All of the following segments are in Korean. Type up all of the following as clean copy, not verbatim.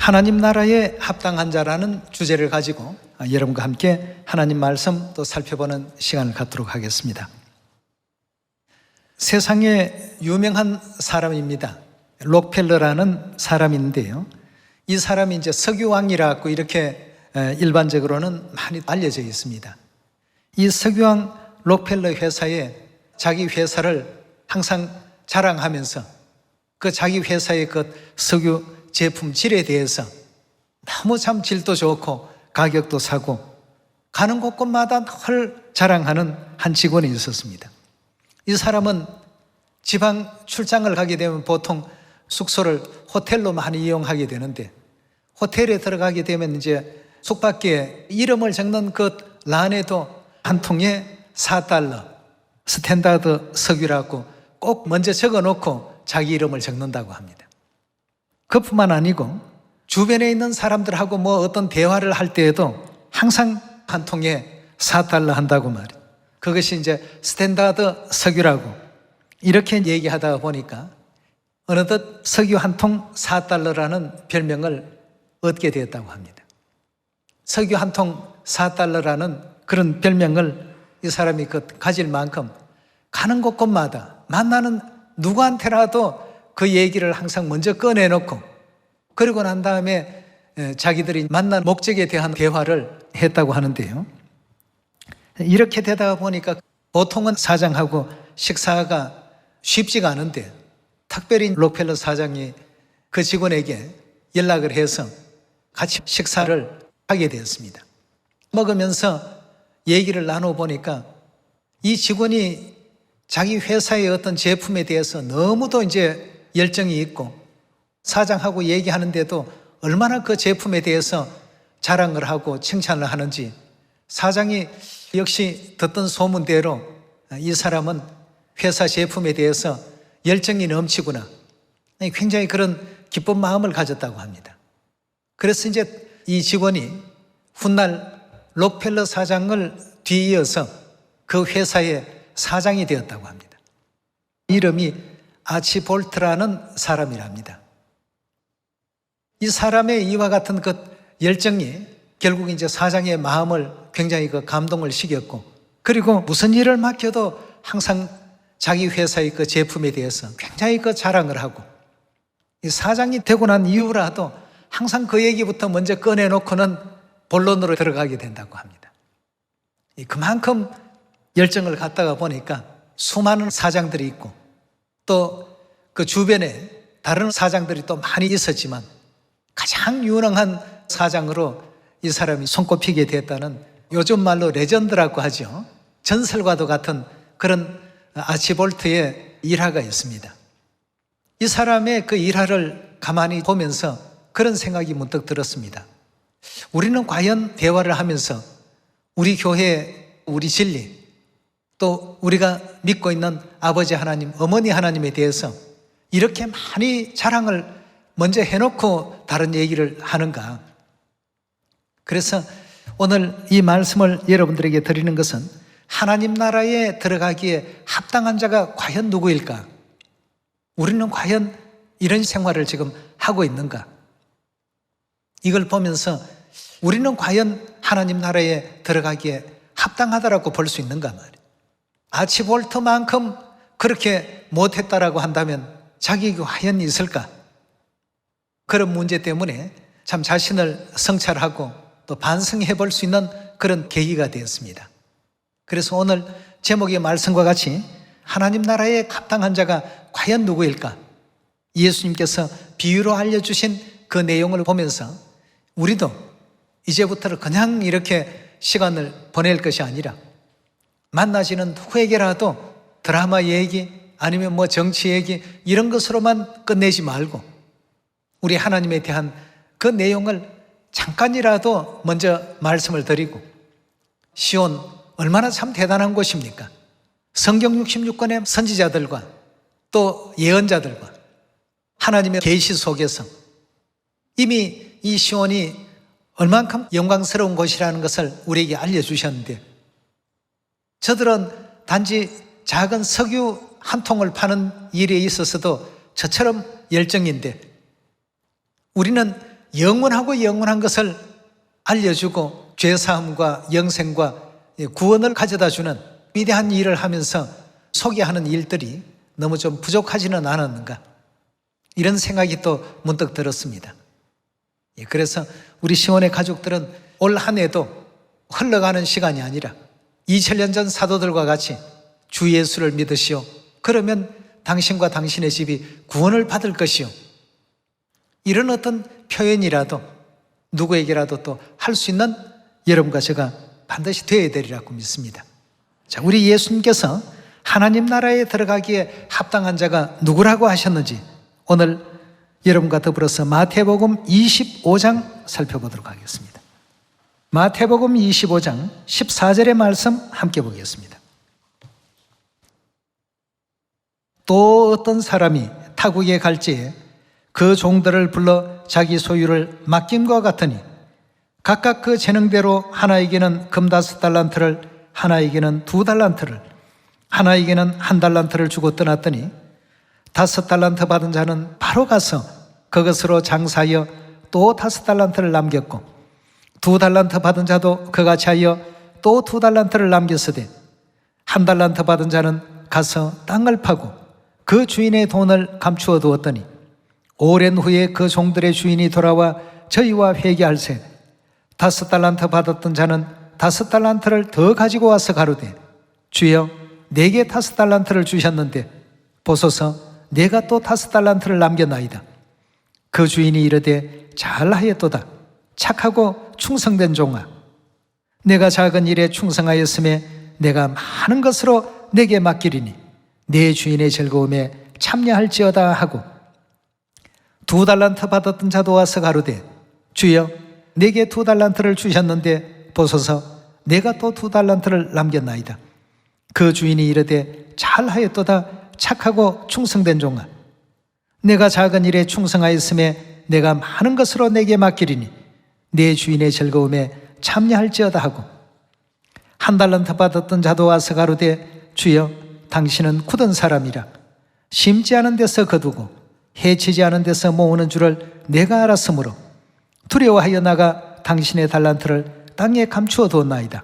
하나님 나라에 합당한 자라는 주제를 가지고 여러분과 함께 하나님 말씀 또 살펴보는 시간을 갖도록 하겠습니다. 세상에 유명한 사람입니다. 록펠러라는 사람인데요. 이 사람이 이제 석유왕이라고 이렇게 일반적으로는 많이 알려져 있습니다. 이 석유왕 록펠러 회사에 자기 회사를 항상 자랑하면서 그 자기 회사의 그 석유 제품 질에 대해서 너무 참 질도 좋고 가격도 사고 가는 곳곳마다 늘 자랑하는 한 직원이 있었습니다. 이 사람은 지방 출장을 가게 되면 보통 숙소를 호텔로 많이 이용하게 되는데 호텔에 들어가게 되면 이제 숙박기에 이름을 적는 그 란에도 한 통에 4달러 스탠다드 석유라고 꼭 먼저 적어 놓고 자기 이름을 적는다고 합니다. 그뿐만 아니고 주변에 있는 사람들하고 뭐 어떤 대화를 할 때에도 항상 한 통에 4달러 한다고 말이에요. 그것이 이제 스탠다드 석유라고 이렇게 얘기하다 보니까 어느덧 석유 한 통 4달러라는 별명을 얻게 되었다고 합니다. 석유 한 통 4달러라는 그런 별명을 이 사람이 가질 만큼 가는 곳곳마다 만나는 누구한테라도 그 얘기를 항상 먼저 꺼내놓고 그리고 난 다음에 자기들이 만난 목적에 대한 대화를 했다고 하는데요. 이렇게 되다 보니까 보통은 사장하고 식사가 쉽지가 않은데 특별히 록펠러 사장이 그 직원에게 연락을 해서 같이 식사를 하게 되었습니다. 먹으면서 얘기를 나눠보니까 이 직원이 자기 회사의 어떤 제품에 대해서 너무도 이제 열정이 있고 사장하고 얘기하는데도 얼마나 그 제품에 대해서 자랑을 하고 칭찬을 하는지 사장이 역시 듣던 소문대로 이 사람은 회사 제품에 대해서 열정이 넘치구나. 굉장히 그런 기쁜 마음을 가졌다고 합니다. 그래서 이제 이 직원이 훗날 록펠러 사장을 뒤이어서 그 회사의 사장이 되었다고 합니다. 이름이 아치볼트라는 사람이랍니다. 이 사람의 이와 같은 그 열정이 결국 이제 사장의 마음을 굉장히 감동을 시켰고 그리고 무슨 일을 맡겨도 항상 자기 회사의 그 제품에 대해서 굉장히 자랑을 하고 이 사장이 되고 난 이후라도 항상 그 얘기부터 먼저 꺼내놓고는 본론으로 들어가게 된다고 합니다. 그만큼 열정을 갖다가 보니까 수많은 사장들이 있고 또 그 주변에 다른 사장들이 또 많이 있었지만 가장 유능한 사장으로 이 사람이 손꼽히게 됐다는 요즘 말로 레전드라고 하죠. 전설과도 같은 그런 아치볼트의 일화가 있습니다. 이 사람의 그 일화를 가만히 보면서 그런 생각이 문득 들었습니다. 우리는 과연 대화를 하면서 우리 교회, 우리 진리, 또 우리가 믿고 있는 아버지 하나님, 어머니 하나님에 대해서 이렇게 많이 자랑을 먼저 해놓고 다른 얘기를 하는가? 그래서 오늘 이 말씀을 여러분들에게 드리는 것은 하나님 나라에 들어가기에 합당한 자가 과연 누구일까? 우리는 과연 이런 생활을 지금 하고 있는가? 이걸 보면서 우리는 과연 하나님 나라에 들어가기에 합당하다라고 볼 수 있는가 말이에요. 아치볼트만큼 그렇게 못했다라고 한다면 자기에게 과연 있을까? 그런 문제 때문에 참 자신을 성찰하고 또 반성해 볼 수 있는 그런 계기가 되었습니다. 그래서 오늘 제목의 말씀과 같이 하나님 나라에 합당한 자가 과연 누구일까? 예수님께서 비유로 알려주신 그 내용을 보면서 우리도 이제부터는 그냥 이렇게 시간을 보낼 것이 아니라 만나시는 누구에게라도 드라마 얘기 아니면 뭐 정치 얘기 이런 것으로만 끝내지 말고 우리 하나님에 대한 그 내용을 잠깐이라도 먼저 말씀을 드리고 시온 얼마나 참 대단한 곳입니까? 성경 66권의 선지자들과 또 예언자들과 하나님의 계시 속에서 이미 이 시온이 얼만큼 영광스러운 곳이라는 것을 우리에게 알려주셨는데 저들은 단지 작은 석유 한 통을 파는 일에 있어서도 저처럼 열정인데 우리는 영원하고 영원한 것을 알려주고 죄사함과 영생과 구원을 가져다주는 위대한 일을 하면서 소개하는 일들이 너무 좀 부족하지는 않았는가, 이런 생각이 또 문득 들었습니다. 그래서 우리 시온의 가족들은 올 한 해도 흘러가는 시간이 아니라 2000년 전 사도들과 같이 주 예수를 믿으시오. 그러면 당신과 당신의 집이 구원을 받을 것이요. 이런 어떤 표현이라도 누구에게라도 또 할 수 있는 여러분과 제가 반드시 되어야 되리라고 믿습니다. 자, 우리 예수님께서 하나님 나라에 들어가기에 합당한 자가 누구라고 하셨는지 오늘 여러분과 더불어서 마태복음 25장 살펴보도록 하겠습니다. 마태복음 25장 14절의 말씀 함께 보겠습니다. 또 어떤 사람이 타국에 갈지에 그 종들을 불러 자기 소유를 맡김과 같으니 각각 그 재능대로 하나에게는 금 5달란트를, 하나에게는 2달란트를, 하나에게는 1달란트를 주고 떠났더니 5달란트 받은 자는 바로 가서 그것으로 장사하여 또 5달란트를 남겼고 2달란트 받은 자도 그같이 하여 또 2달란트를 남겼으되 1달란트 받은 자는 가서 땅을 파고 그 주인의 돈을 감추어 두었더니 오랜 후에 그 종들의 주인이 돌아와 저희와 회개할세 5달란트 받았던 자는 5달란트를 더 가지고 와서 가로되 주여 내게 5달란트를 주셨는데 보소서 내가 또 5달란트를 남겼나이다. 그 주인이 이르되 잘하였도다. 착하고 충성된 종아, 내가 작은 일에 충성하였음에 내가 많은 것으로 내게 맡기리니 내 주인의 즐거움에 참여할지어다 하고 2달란트 받았던 자도 와서 가로되 주여 내게 2달란트를 주셨는데 보소서 내가 또 2달란트를 남겼나이다. 그 주인이 이르되 잘하였도다. 착하고 충성된 종아, 내가 작은 일에 충성하였음에 내가 많은 것으로 내게 맡기리니 내 주인의 즐거움에 참여할지어다 하고 1달란트 받았던 자도 와서 가로되 주여 당신은 굳은 사람이라 심지 않은 데서 거두고 해치지 않은 데서 모으는 줄을 내가 알았으므로 두려워하여 나가 당신의 달란트를 땅에 감추어 두었나이다.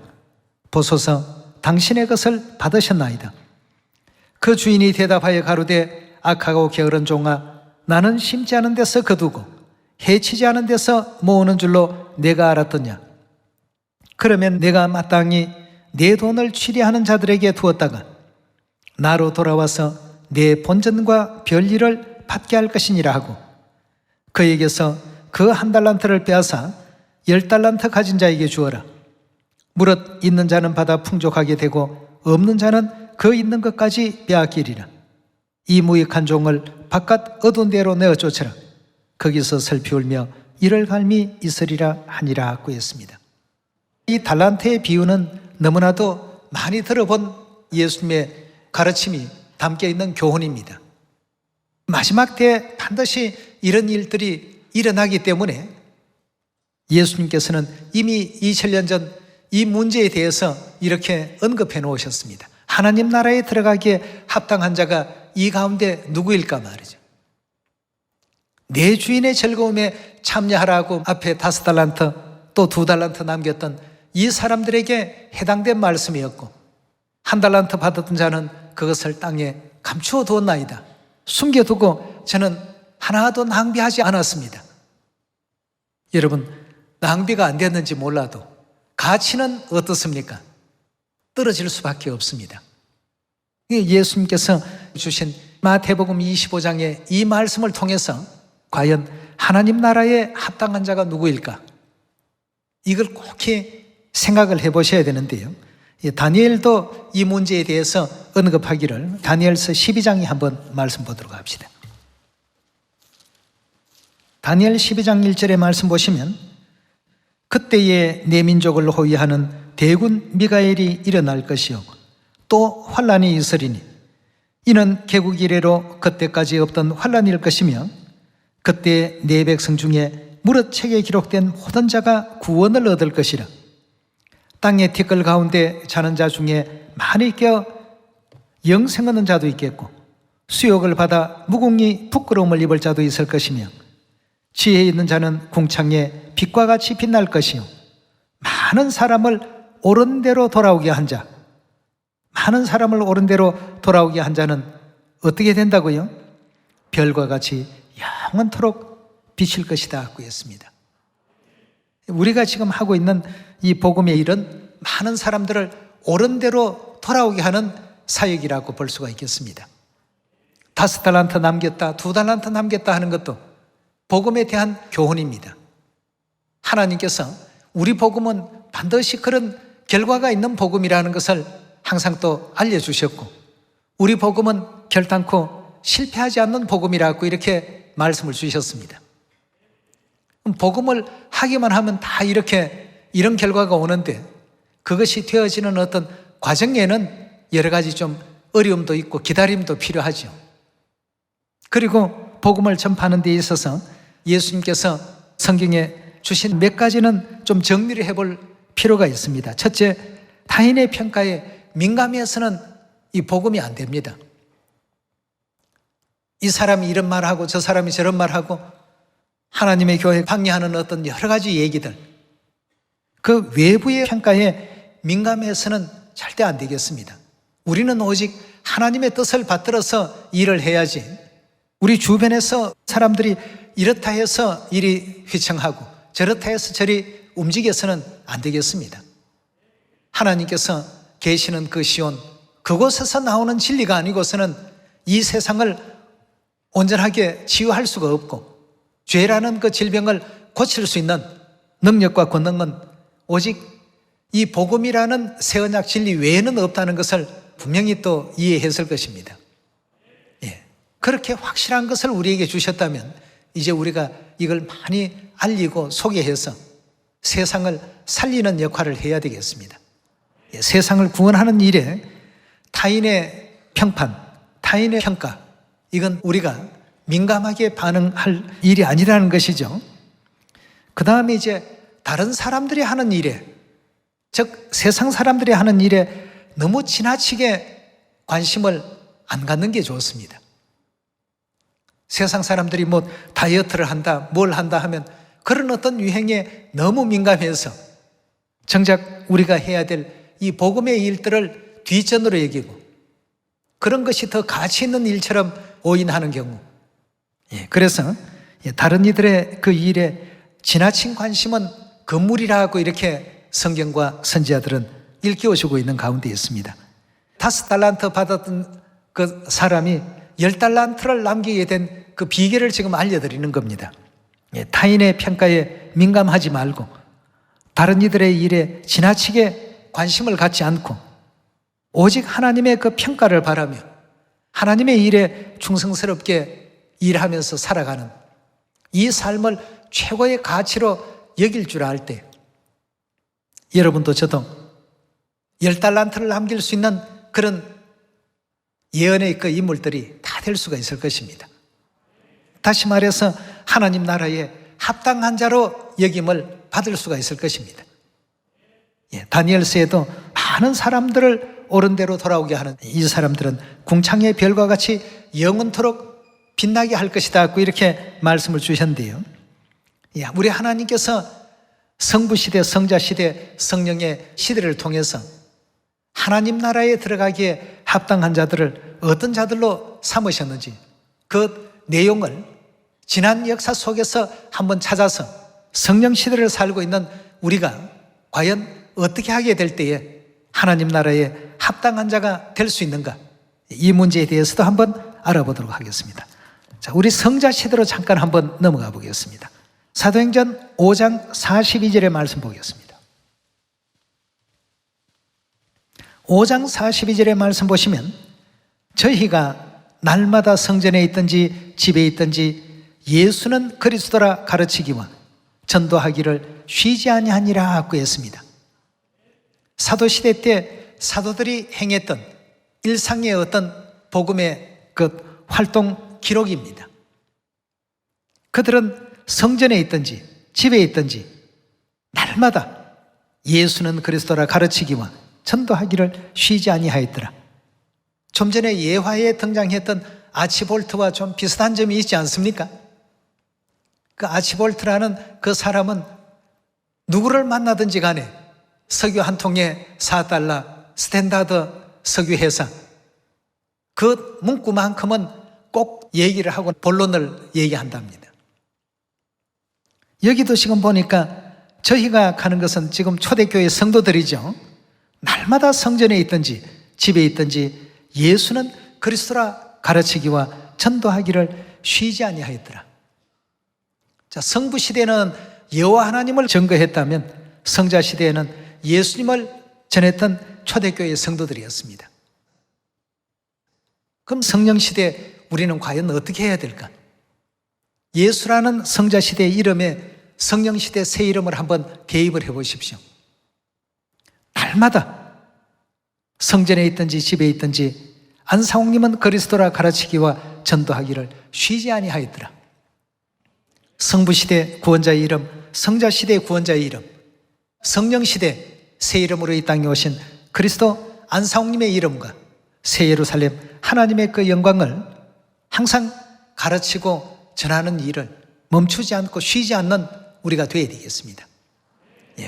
보소서 당신의 것을 받으셨나이다. 그 주인이 대답하여 가로되 악하고 게으른 종아, 나는 심지 않은 데서 거두고 해치지 않은 데서 모으는 줄로 내가 알았더냐. 그러면 내가 마땅히 내 돈을 취리하는 자들에게 두었다가 나로 돌아와서 내 본전과 별일을 받게 할 것이니라 하고 그에게서 그 1달란트를 빼앗아 10달란트 가진 자에게 주어라. 무릇 있는 자는 받아 풍족하게 되고 없는 자는 그 있는 것까지 빼앗기리라. 이 무익한 종을 바깥 어두운 데로 내어 쫓으라. 거기서 슬피 울며 이를 갈미 있으리라 하니라 하고 했습니다. 이 달란트의 비유는 너무나도 많이 들어본 예수님의 가르침이 담겨 있는 교훈입니다. 마지막 때에 반드시 이런 일들이 일어나기 때문에 예수님께서는 이미 2000년 전 이 문제에 대해서 이렇게 언급해 놓으셨습니다. 하나님 나라에 들어가기에 합당한 자가 이 가운데 누구일까 말이죠. 내 주인의 즐거움에 참여하라고 앞에 5달란트 또 2달란트 남겼던 이 사람들에게 해당된 말씀이었고 1달란트 받았던 자는 그것을 땅에 감추어 두었나이다. 숨겨두고 저는 하나도 낭비하지 않았습니다. 여러분, 낭비가 안 됐는지 몰라도 가치는 어떻습니까? 떨어질 수밖에 없습니다. 예수님께서 주신 마태복음 25장의 이 말씀을 통해서 과연 하나님 나라에 합당한 자가 누구일까? 이걸 꼭 생각을 해보셔야 되는데요. 다니엘도 이 문제에 대해서 언급하기를 다니엘서 12장에 한번 말씀 보도록 합시다. 다니엘 12장 1절의 말씀 보시면 그때에 내 민족을 호위하는 대군 미가엘이 일어날 것이요 또 환란이 있으리니 이는 개국 이래로 그때까지 없던 환란일 것이며 그때 내 백성 중에 무릇 책에 기록된 모든 자가 구원을 얻을 것이라. 땅의 티끌 가운데 자는 자 중에 많이 껴 영생 얻는 자도 있겠고 수욕을 받아 무궁히 부끄러움을 입을 자도 있을 것이며 지혜 있는 자는 궁창에 빛과 같이 빛날 것이요 많은 사람을 옳은 대로 돌아오게 한 자, 많은 사람을 옳은 대로 돌아오게 한 자는 어떻게 된다고요? 별과 같이 영원토록 비칠 것이다 하고 했습니다. 우리가 지금 하고 있는 이 복음의 일은 많은 사람들을 옳은 대로 돌아오게 하는 사역이라고 볼 수가 있겠습니다. 5달란트 남겼다, 2달란트 남겼다 하는 것도 복음에 대한 교훈입니다. 하나님께서 우리 복음은 반드시 그런 결과가 있는 복음이라는 것을 항상 또 알려주셨고, 우리 복음은 결단코 실패하지 않는 복음이라고 이렇게 말씀을 주셨습니다. 복음을 하기만 하면 다 이런 결과가 오는데, 그것이 되어지는 어떤 과정에는 여러 가지 좀 어려움도 있고 기다림도 필요하죠. 그리고 복음을 전파하는 데 있어서 예수님께서 성경에 주신 몇 가지는 좀 정리를 해볼 필요가 있습니다. 첫째, 타인의 평가에 민감해서는 이 복음이 안 됩니다. 이 사람이 이런 말하고 저 사람이 저런 말하고 하나님의 교회에 방해하는 어떤 여러 가지 얘기들, 그 외부의 평가에 민감해서는 절대 안 되겠습니다. 우리는 오직 하나님의 뜻을 받들어서 일을 해야지, 우리 주변에서 사람들이 이렇다 해서 일이 휘청하고 저렇다 해서 저리 움직여서는 안 되겠습니다. 하나님께서 계시는 그 시온, 그곳에서 나오는 진리가 아니고서는 이 세상을 온전하게 치유할 수가 없고, 죄라는 그 질병을 고칠 수 있는 능력과 권능은 오직 이 복음이라는 새 언약 진리 외에는 없다는 것을 분명히 또 이해했을 것입니다. 그렇게 확실한 것을 우리에게 주셨다면 이제 우리가 이걸 많이 알리고 소개해서 세상을 살리는 역할을 해야 되겠습니다. 세상을 구원하는 일에 타인의 평판, 타인의 평가, 이건 우리가 민감하게 반응할 일이 아니라는 것이죠. 그 다음에 이제 다른 사람들이 하는 일에, 즉 세상 사람들이 하는 일에 너무 지나치게 관심을 안 갖는 게 좋습니다. 세상 사람들이 뭐 다이어트를 한다, 뭘 한다 하면 그런 어떤 유행에 너무 민감해서 정작 우리가 해야 될 이 복음의 일들을 뒷전으로 여기고 그런 것이 더 가치 있는 일처럼 오인하는 경우, 그래서 다른 이들의 그 일에 지나친 관심은 금물이라고 이렇게 성경과 선지자들은 일깨워주고 있는 가운데 있습니다. 5달란트 받았던 그 사람이 10달란트를 남기게 된 그 비결을 지금 알려드리는 겁니다. 타인의 평가에 민감하지 말고 다른 이들의 일에 지나치게 관심을 갖지 않고 오직 하나님의 그 평가를 바라며 하나님의 일에 충성스럽게 일하면서 살아가는 이 삶을 최고의 가치로 여길 줄 알 때, 여러분도 저도 10달란트를 남길 수 있는 그런 예언의 그 인물들이 다 될 수가 있을 것입니다. 다시 말해서 하나님 나라에 합당한 자로 여김을 받을 수가 있을 것입니다. 다니엘서에도 많은 사람들을 옳은 대로 돌아오게 하는 이 사람들은 궁창의 별과 같이 영원토록 빛나게 할 것이다 고 이렇게 말씀을 주셨는데요. 우리 하나님께서 성부시대, 성자시대, 성령의 시대를 통해서 하나님 나라에 들어가기에 합당한 자들을 어떤 자들로 삼으셨는지 그 내용을 지난 역사 속에서 한번 찾아서 성령 시대를 살고 있는 우리가 과연 어떻게 하게 될 때에 하나님 나라에 합당한 자가 될 수 있는가, 이 문제에 대해서도 한번 알아보도록 하겠습니다. 자, 우리 성자 시대로 잠깐 한번 넘어가 보겠습니다. 사도행전 5장 42절의 말씀 보겠습니다. 5장 42절의 말씀 보시면 저희가 날마다 성전에 있든지 집에 있든지 예수는 그리스도라 가르치기와 전도하기를 쉬지 아니하니라 하고 했습니다. 사도시대 때 사도들이 행했던 일상의 어떤 복음의 그 활동 기록입니다. 그들은 성전에 있든지 집에 있든지 날마다 예수는 그리스도라 가르치기와 전도하기를 쉬지 아니하였더라. 좀 전에 예화에 등장했던 아치볼트와 좀 비슷한 점이 있지 않습니까? 그 아치볼트라는 그 사람은 누구를 만나든지 간에 석유 한 통에 $4, 스탠다드 석유 회사, 그 문구만큼은 꼭 얘기를 하고 본론을 얘기한답니다. 여기도 지금 보니까 저희가 가는 것은 지금 초대교회 성도들이죠. 날마다 성전에 있든지 집에 있든지 예수는 그리스도라 가르치기와 전도하기를 쉬지 아니하였더라. 자, 성부 시대는 여호와 하나님을 증거했다면 성자 시대에는 예수님을 전했던 초대교회 성도들이었습니다. 그럼 성령 시대 우리는 과연 어떻게 해야 될까? 예수라는 성자 시대의 이름에 성령 시대 새 이름을 한번 개입을 해보십시오. 날마다 성전에 있든지 집에 있든지 안상홍님은 그리스도라 가르치기와 전도하기를 쉬지 아니하였더라. 성부시대 구원자의 이름, 성자시대 구원자의 이름, 성령시대 새 이름으로 이 땅에 오신 그리스도 안상홍님의 이름과 새 예루살렘 하나님의 그 영광을 항상 가르치고 전하는 일을 멈추지 않고 쉬지 않는 우리가 되어야 되겠습니다.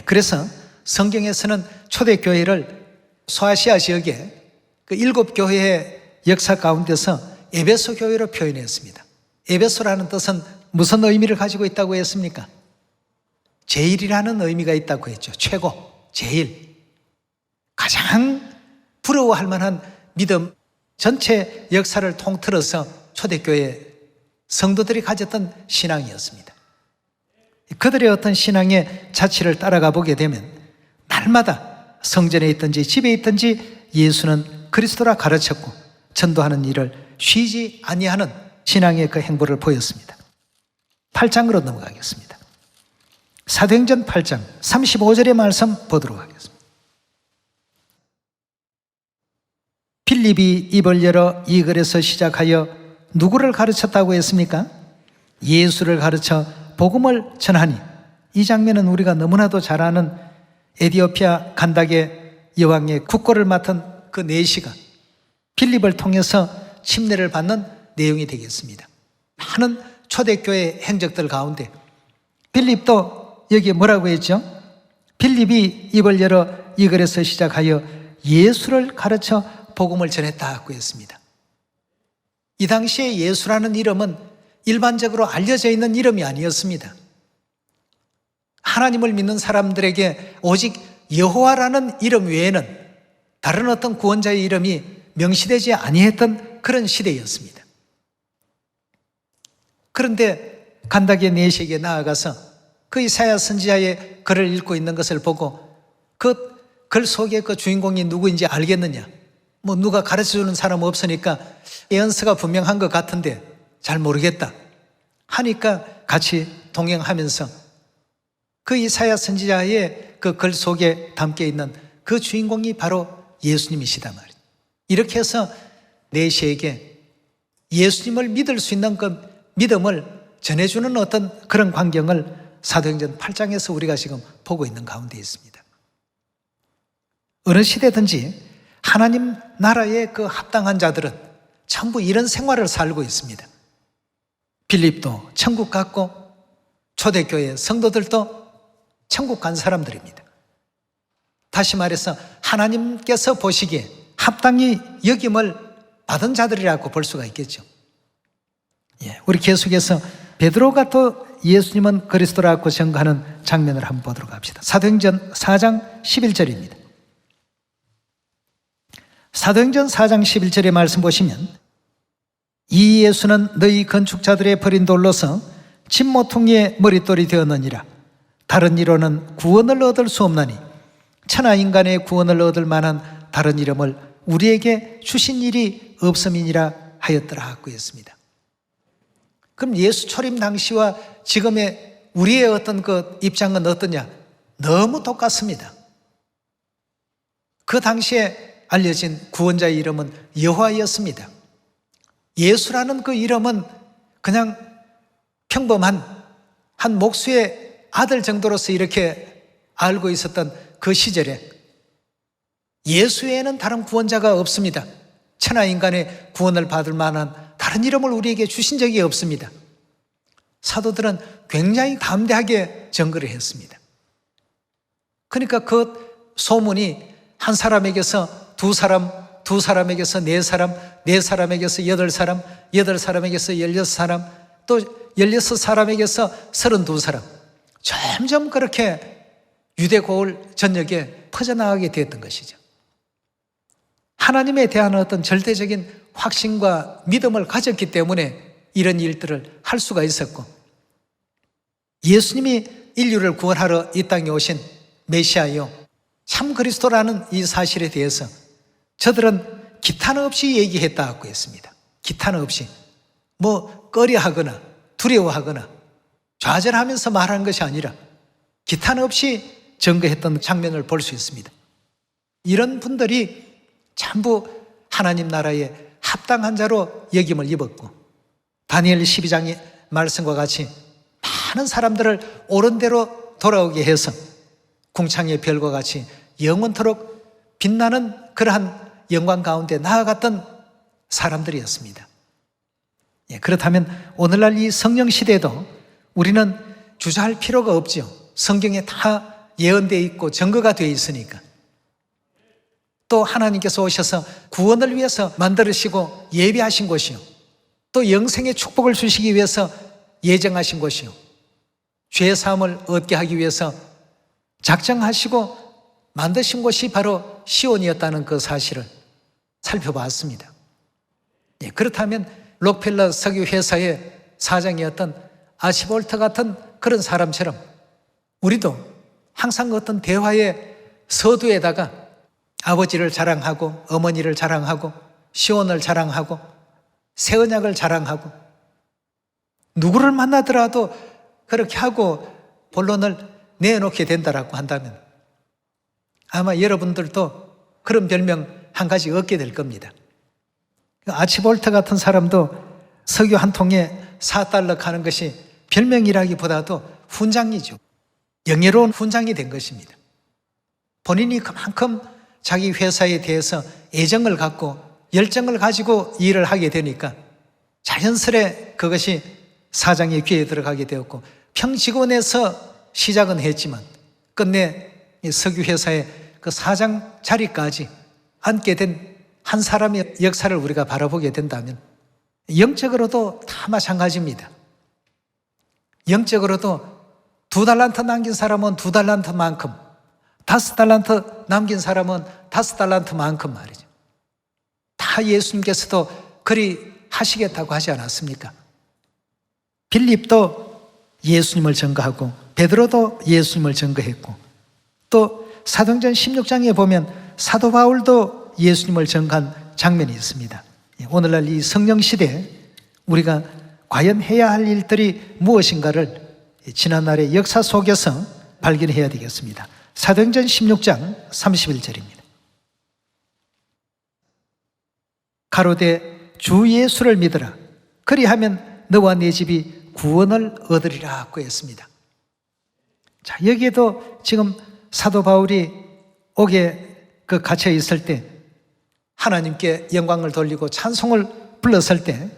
그래서 성경에서는 초대교회를 소아시아 지역의 그 7교회의 역사 가운데서 에베소 교회로 표현했습니다. 에베소라는 뜻은 무슨 의미를 가지고 있다고 했습니까? 제일이라는 의미가 있다고 했죠. 최고, 제일. 가장 부러워할 만한 믿음 전체 역사를 통틀어서 초대교회 성도들이 가졌던 신앙이었습니다. 그들의 어떤 신앙의 자취를 따라가 보게 되면 날마다 성전에 있든지 집에 있든지 예수는 그리스도라 가르쳤고 전도하는 일을 쉬지 아니하는 신앙의 그 행보를 보였습니다. 8장으로 넘어가겠습니다. 사도행전 8장 35절의 말씀 보도록 하겠습니다. 빌립이 입을 열어 이 글에서 시작하여 누구를 가르쳤다고 했습니까? 예수를 가르쳐 복음을 전하니. 이 장면은 우리가 너무나도 잘 아는 에디오피아 간닥의 여왕의 국고를 맡은 그 내시가 빌립을 통해서 침례를 받는 내용이 되겠습니다. 많은 초대교회 행적들 가운데 빌립도 여기에 뭐라고 했죠? 빌립이 입을 열어 이 글에서 시작하여 예수를 가르쳐 복음을 전했다고 했습니다. 이 당시에 예수라는 이름은 일반적으로 알려져 있는 이름이 아니었습니다. 하나님을 믿는 사람들에게 오직 여호와라는 이름 외에는 다른 어떤 구원자의 이름이 명시되지 아니했던 그런 시대였습니다. 그런데 간닥의 내시에게 나아가서 그 이사야 선지자의 글을 읽고 있는 것을 보고 그 글 속에 그 주인공이 누구인지 알겠느냐? 뭐 누가 가르쳐주는 사람 없으니까 예언서가 분명한 것 같은데 잘 모르겠다 하니까 같이 동행하면서 그 이사야 선지자의 그 글 속에 담겨 있는 그 주인공이 바로 예수님이시다 말이에요. 이렇게 해서 내시에게 예수님을 믿을 수 있는 그 믿음을 전해주는 어떤 그런 광경을 사도행전 8장에서 우리가 지금 보고 있는 가운데 있습니다. 어느 시대든지 하나님 나라의 그 합당한 자들은 전부 이런 생활을 살고 있습니다. 빌립도 천국 갔고 초대교회 성도들도 천국 간 사람들입니다. 다시 말해서 하나님께서 보시기에 합당히 여김을 받은 자들이라고 볼 수가 있겠죠. 우리 계속해서 베드로가 또 예수님은 그리스도라고 증거하는 장면을 한번 보도록 합시다. 사도행전 4장 11절입니다. 사도행전 4장 11절의 말씀 보시면 이 예수는 너희 건축자들의 버린 돌로서 집 모퉁이의 머릿돌이 되었느니라. 다른 이로는 구원을 얻을 수 없나니 천하 인간의 구원을 얻을 만한 다른 이름을 우리에게 주신 일이 없음이니라 하였더라고 했습니다. 그럼 예수 초림 당시와 지금의 우리의 어떤 그 입장은 어떠냐? 너무 똑같습니다. 그 당시에 알려진 구원자의 이름은 여호와였습니다. 예수라는 그 이름은 그냥 평범한 한 목수의 아들 정도로서 이렇게 알고 있었던 그 시절에 예수 외에는 다른 구원자가 없습니다. 천하 인간의 구원을 받을 만한 다른 이름을 우리에게 주신 적이 없습니다. 사도들은 굉장히 담대하게 증거를 했습니다. 그러니까 그 소문이 한 사람에게서 두 사람, 두 사람에게서 네 사람, 네 사람에게서 여덟 사람, 여덟 사람에게서 16사람, 또 16사람에게서 32사람, 점점 그렇게 유대 고을 전역에 퍼져나가게 되었던 것이죠. 하나님에 대한 어떤 절대적인 확신과 믿음을 가졌기 때문에 이런 일들을 할 수가 있었고, 예수님이 인류를 구원하러 이 땅에 오신 메시아요, 참 그리스도라는 이 사실에 대해서 저들은 기탄 없이 얘기했다고 했습니다. 기탄 없이 뭐 꺼려하거나 두려워하거나 좌절하면서 말하는 것이 아니라 기탄 없이 증거했던 장면을 볼 수 있습니다. 이런 분들이 전부 하나님 나라에 합당한 자로 여김을 입었고, 다니엘 12장의 말씀과 같이 많은 사람들을 옳은 대로 돌아오게 해서 궁창의 별과 같이 영원토록 빛나는 그러한 영광 가운데 나아갔던 사람들이었습니다. 그렇다면 오늘날 이 성령 시대에도 우리는 주저할 필요가 없죠. 성경에 다 예언되어 있고 증거가 되어 있으니까. 또 하나님께서 오셔서 구원을 위해서 만들으시고 예비하신 곳이요, 또 영생의 축복을 주시기 위해서 예정하신 곳이요, 죄 사함을 얻게 하기 위해서 작정하시고 만드신 곳이 바로 시온이었다는 그 사실을 살펴봤습니다. 그렇다면 록펠러 석유 회사의 사장이었던 아시볼트 같은 그런 사람처럼 우리도 항상 어떤 대화의 서두에다가 아버지를 자랑하고 어머니를 자랑하고 시온을 자랑하고 새 언약을 자랑하고 누구를 만나더라도 그렇게 하고 본론을 내놓게 된다라고 한다면 아마 여러분들도 그런 별명 한 가지 얻게 될 겁니다. 아치볼트 같은 사람도 석유 한 통에 4달러 하는 것이 별명이라기보다도 훈장이죠. 영예로운 훈장이 된 것입니다. 본인이 그만큼 자기 회사에 대해서 애정을 갖고 열정을 가지고 일을 하게 되니까 자연스레 그것이 사장의 귀에 들어가게 되었고, 평직원에서 시작은 했지만 끝내 석유 회사의 그 사장 자리까지 앉게 된 한 사람의 역사를 우리가 바라보게 된다면 영적으로도 다 마찬가지입니다. 영적으로도 2달란트 남긴 사람은 2달란트만큼, 5달란트 남긴 사람은 5달란트만큼 말이죠. 다 예수님께서도 그리 하시겠다고 하지 않았습니까? 빌립도 예수님을 증거하고 베드로도 예수님을 증거했고, 또 사도행전 16장에 보면 사도 바울도 예수님을 증거한 장면이 있습니다. 오늘날 이 성령 시대에 우리가 과연 해야 할 일들이 무엇인가를 지난날의 역사 속에서 발견해야 되겠습니다. 사도행전 16장 31절입니다. 가로되 주 예수를 믿으라. 그리하면 너와 네 집이 구원을 얻으리라고 했습니다. 자, 여기에도 지금 사도 바울이 옥에 갇혀 있을 때 하나님께 영광을 돌리고 찬송을 불렀을 때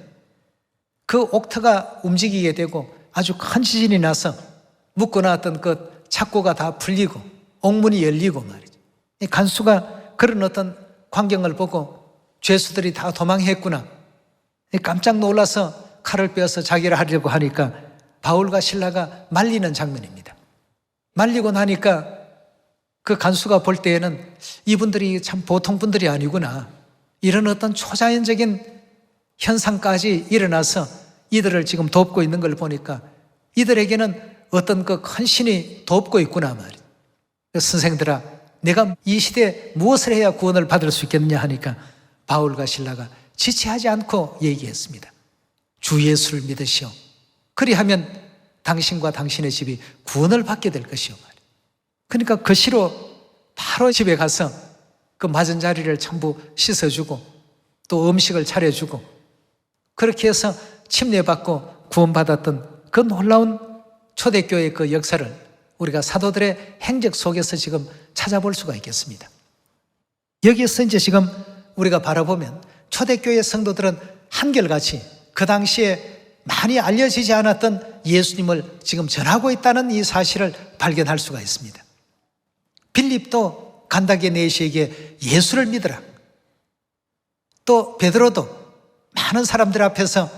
그 옥터가 움직이게 되고 아주 큰 지진이 나서 묶어놨던 그 착고가 다 풀리고 옥문이 열리고 말이죠. 이 간수가 그런 어떤 광경을 보고 죄수들이 다 도망했구나, 깜짝 놀라서 칼을 빼어서 자기를 하려고 하니까 바울과 실라가 말리는 장면입니다. 말리고 나니까 그 간수가 볼 때에는 이분들이 참 보통 분들이 아니구나, 이런 어떤 초자연적인 현상까지 일어나서 이들을 지금 돕고 있는 걸 보니까 이들에게는 어떤 그 큰 신이 돕고 있구나 말이에요. 선생들아, 내가 이 시대에 무엇을 해야 구원을 받을 수 있겠느냐 하니까 바울과 실라가 지체하지 않고 얘기했습니다. 주 예수를 믿으시오. 그리하면 당신과 당신의 집이 구원을 받게 될 것이오 말이에요. 그러니까 그 시로 바로 집에 가서 그 맞은 자리를 전부 씻어주고 또 음식을 차려주고 그렇게 해서 침례받고 구원받았던 그 놀라운 초대교회의 그 역사를 우리가 사도들의 행적 속에서 지금 찾아볼 수가 있겠습니다. 여기에서 이제 지금 우리가 바라보면 초대교회 성도들은 한결같이 그 당시에 많이 알려지지 않았던 예수님을 지금 전하고 있다는 이 사실을 발견할 수가 있습니다. 빌립도 간다게 네시에게 예수를 믿으라. 또 베드로도 많은 사람들 앞에서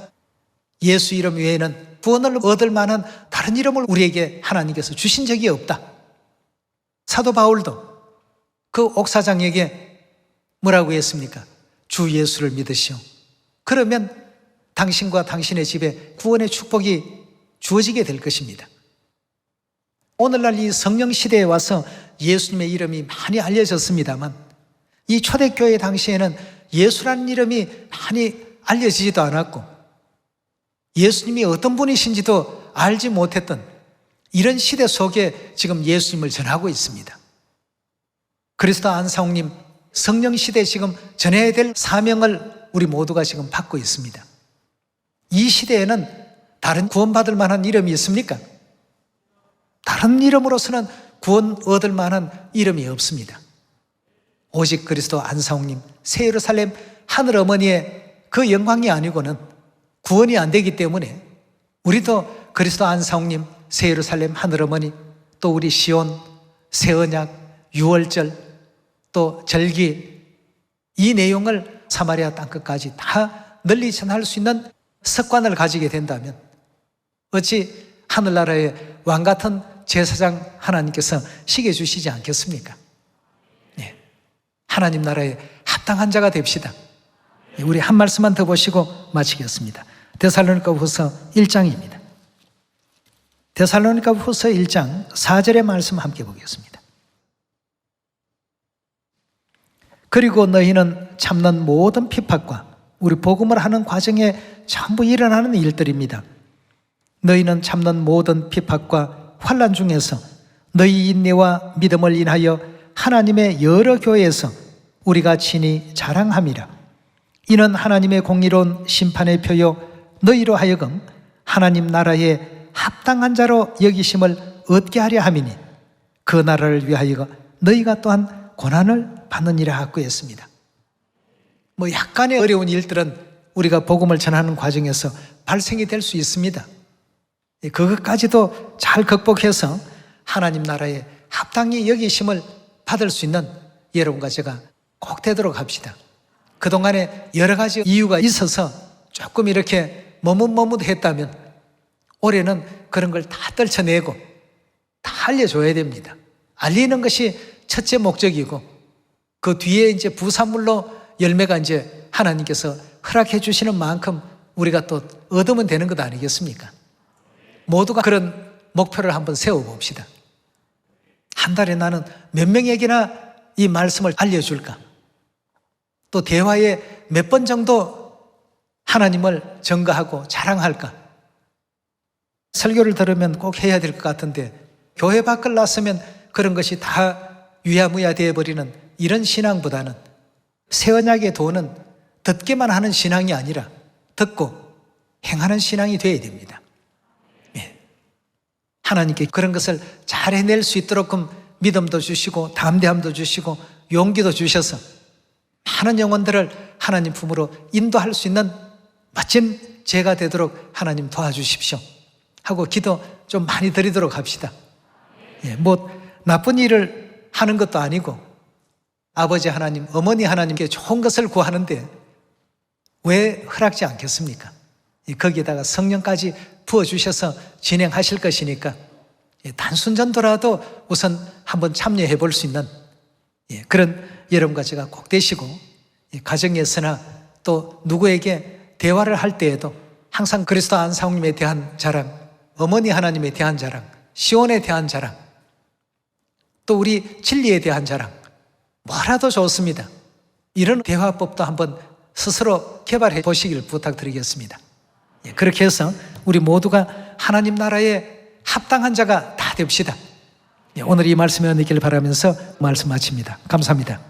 예수 이름 외에는 구원을 얻을 만한 다른 이름을 우리에게 하나님께서 주신 적이 없다. 사도 바울도 그 옥사장에게 뭐라고 했습니까? 주 예수를 믿으시오. 그러면 당신과 당신의 집에 구원의 축복이 주어지게 될 것입니다. 오늘날 이 성령 시대에 와서 예수님의 이름이 많이 알려졌습니다만 이 초대교회 당시에는 예수라는 이름이 많이 알려지지도 않았고 예수님이 어떤 분이신지도 알지 못했던 이런 시대 속에 지금 예수님을 전하고 있습니다. 그리스도 안상홍님 성령 시대에 지금 전해야 될 사명을 우리 모두가 지금 받고 있습니다. 이 시대에는 다른 구원받을 만한 이름이 있습니까? 다른 이름으로서는 구원 얻을 만한 이름이 없습니다. 오직 그리스도 안상홍님 새 예루살렘 하늘어머니의 그 영광이 아니고는 구원이 안 되기 때문에 우리도 그리스도 안상홍님 새 예루살렘 하늘어머니 또 우리 시온, 새 언약, 유월절 또 절기 이 내용을 사마리아 땅끝까지 다 널리 전할 수 있는 습관을 가지게 된다면 어찌 하늘나라의 왕같은 제사장 하나님께서 시게 주시지 않겠습니까? 네. 하나님 나라에 합당한 자가 됩시다. 우리 한 말씀만 더 보시고 마치겠습니다. 데살로니가 후서 1장입니다. 데살로니가 후서 1장 4절의 말씀 함께 보겠습니다. 그리고 너희는 참는 모든 핍박과 우리 복음을 하는 과정에 전부 일어나는 일들입니다. 너희는 참는 모든 핍박과 환난 중에서 너희 인내와 믿음을 인하여 하나님의 여러 교회에서 우리가 친히 자랑함이라. 이는 하나님의 공의로운 심판의 표요 너희로 하여금 하나님 나라에 합당한 자로 여기심을 얻게 하려 함이니 그 나라를 위하여 너희가 또한 고난을 받느니라 하고 했습니다. 약간의 어려운 일들은 우리가 복음을 전하는 과정에서 발생이 될 수 있습니다. 그것까지도 잘 극복해서 하나님 나라에 합당히 여기심을 받을 수 있는 여러분과 제가 꼭 되도록 합시다. 그동안에 여러 가지 이유가 있어서 조금 이렇게 머뭇머뭇했다면 올해는 그런 걸 다 떨쳐내고 다 알려줘야 됩니다. 알리는 것이 첫째 목적이고 그 뒤에 이제 부산물로 열매가 이제 하나님께서 허락해 주시는 만큼 우리가 또 얻으면 되는 것 아니겠습니까? 모두가 그런 목표를 한번 세워봅시다. 한 달에 나는 몇 명에게나 이 말씀을 알려줄까? 또 대화에 몇 번 정도 하나님을 증거하고 자랑할까? 설교를 들으면 꼭 해야 될 것 같은데 교회 밖을 나서면 그런 것이 다 유야무야 되어버리는 이런 신앙보다는 새 언약의 도는 듣기만 하는 신앙이 아니라 듣고 행하는 신앙이 되어야 됩니다. 하나님께 그런 것을 잘 해낼 수 있도록 믿음도 주시고 담대함도 주시고 용기도 주셔서 많은 영혼들을 하나님 품으로 인도할 수 있는 멋진 제가 되도록 하나님 도와주십시오 하고 기도 좀 많이 드리도록 합시다. 나쁜 일을 하는 것도 아니고 아버지 하나님, 어머니 하나님께 좋은 것을 구하는데 왜 허락지 않겠습니까? 거기에다가 성령까지 부어주셔서 진행하실 것이니까 단순 전도라도 우선 한번 참여해 볼 수 있는 그런 여러분과 제가 꼭 되시고 가정에서나 또 누구에게 대화를 할 때에도 항상 그리스도 안상홍님에 대한 자랑, 어머니 하나님에 대한 자랑, 시온에 대한 자랑, 또 우리 진리에 대한 자랑 뭐라도 좋습니다. 이런 대화법도 한번 스스로 개발해 보시길 부탁드리겠습니다. 그렇게 해서 우리 모두가 하나님 나라에 합당한 자가 다 됩시다. 오늘 이 말씀을 얻기를 바라면서 말씀 마칩니다. 감사합니다.